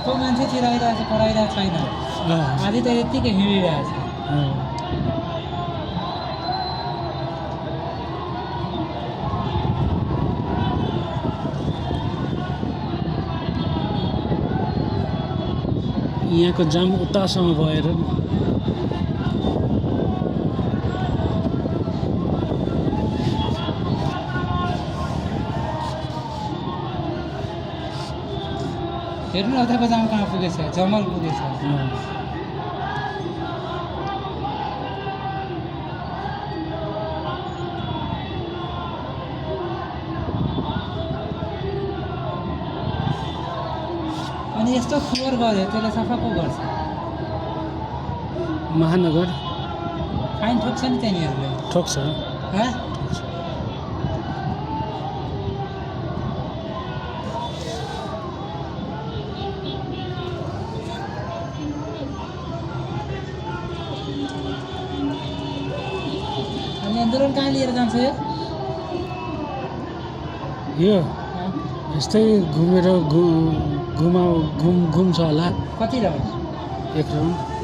कस्तो मान्छे चिराइरहेछ पढाइरहेको छैन आधी त यत्तिकै हिँडिरहेछ यहाँको जाम उतासम्म भएर हेर्नु न उताको जाम कहाँ पुगेछ जमल पुगेछ अनि यस्तो फोहोर गर्यो त्यसले सफा को गर्छ महानगर फाइन ठोक्छ नि त्यहाँनिरहरूले ठोक्छ हँ अनि आन्दोलन कहाँ लिएर जान्छ यो यस्तै घुमेर घुम्छ होला कति राउन्ड 1 राउन्ड